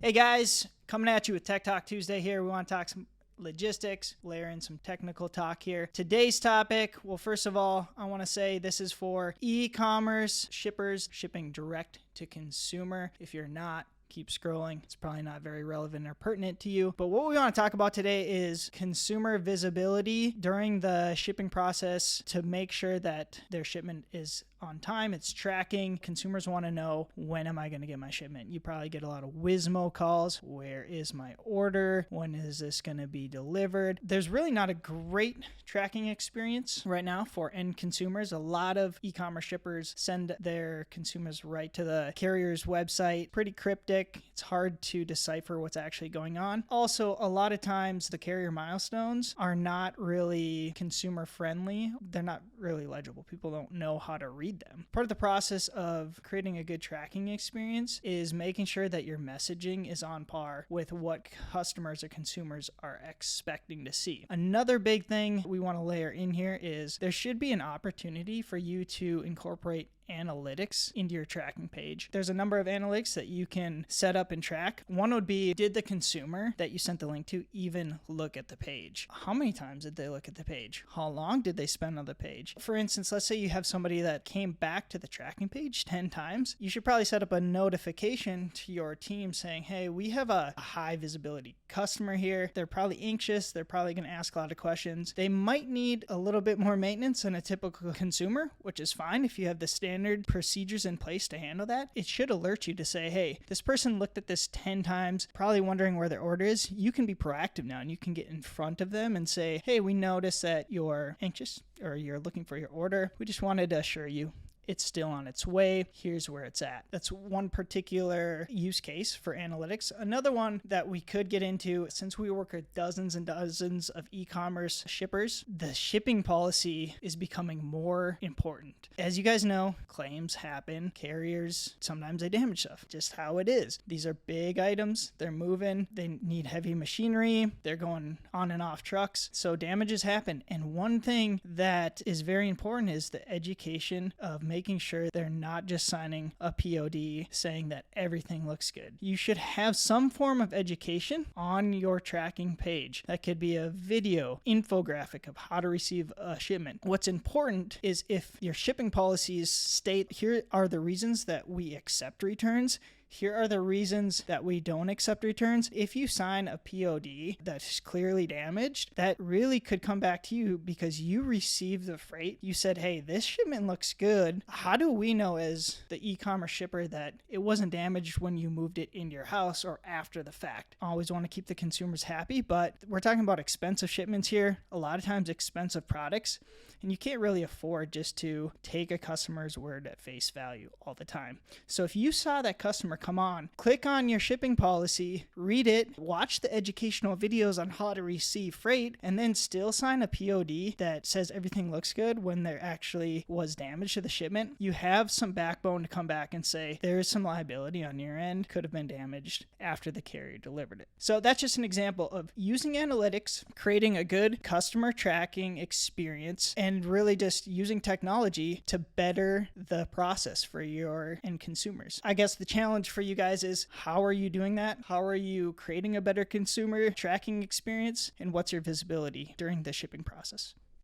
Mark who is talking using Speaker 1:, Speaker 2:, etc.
Speaker 1: Hey guys, coming at you with Tech Talk Tuesday here. We want to talk some logistics, layer in some technical talk here. Today's topic, well, first of all, I want to say this is for e-commerce shippers shipping direct to consumer. If you're not, keep scrolling. It's probably not very relevant or pertinent to you. But what we want to talk about today is consumer visibility during the shipping process to make sure that their shipment is on time, it's tracking. Consumers want to know, when am I going to get my shipment? You probably get a lot of Wizmo calls. Where is my order? When is this going to be delivered? There's really not a great tracking experience right now for end consumers. A lot of e-commerce shippers send their consumers right to the carrier's website. Pretty cryptic. It's hard to decipher what's actually going on. Also, a lot of times the carrier milestones are not really consumer friendly. They're not really legible. People don't know how to read them. Part of the process of creating a good tracking experience is making sure that your messaging is on par with what customers or consumers are expecting to see. Another big thing we want to layer in here is there should be an opportunity for you to incorporate analytics into your tracking page. There's a number of analytics that you can set up and track. One would be, did the consumer that you sent the link to even look at the page? How many times did they look at the page? How long did they spend on the page? For instance, let's say you have somebody that came back to the tracking page 10 times. You should probably set up a notification to your team saying, hey, we have a high visibility customer here. They're probably anxious. They're probably going to ask a lot of questions. They might need a little bit more maintenance than a typical consumer, which is fine if you have the standard procedures in place to handle that. It should alert you to say, hey, this person looked at this 10 times, probably wondering where their order is. You can be proactive now and you can get in front of them and say, hey, we noticed that you're anxious or you're looking for your order. We just wanted to assure you it's still on its way. Here's where it's at. That's one particular use case for analytics. Another one that we could get into, since we work with dozens and dozens of e-commerce shippers, the shipping policy is becoming more important. As you guys know, claims happen. Carriers, sometimes they damage stuff. Just how it is. These are big items. They're moving. They need heavy machinery. They're going on and off trucks. So damages happen. And one thing that is very important is the education of making sure they're not just signing a POD saying that everything looks good. You should have some form of education on your tracking page. That could be a video, infographic of how to receive a shipment. What's important is if your shipping policies state, here are the reasons that we accept returns, here are the reasons that we don't accept returns. If you sign a POD that's clearly damaged, that really could come back to you because you received the freight. You said, hey, this shipment looks good. How do we know as the e-commerce shipper that it wasn't damaged when you moved it into your house or after the fact? I always want to keep the consumers happy, but we're talking about expensive shipments here, a lot of times expensive products, and you can't really afford just to take a customer's word at face value all the time. So if you saw that customer come on, click on your shipping policy, read it, watch the educational videos on how to receive freight, and then still sign a POD that says everything looks good when there actually was damage to the shipment, you have some backbone to come back and say, there is some liability on your end, could have been damaged after the carrier delivered it. So that's just an example of using analytics, creating a good customer tracking experience, and really just using technology to better the process for your end consumers. I guess the challenge for you guys is, how are you doing that? How are you creating a better consumer tracking experience? And what's your visibility during the shipping process?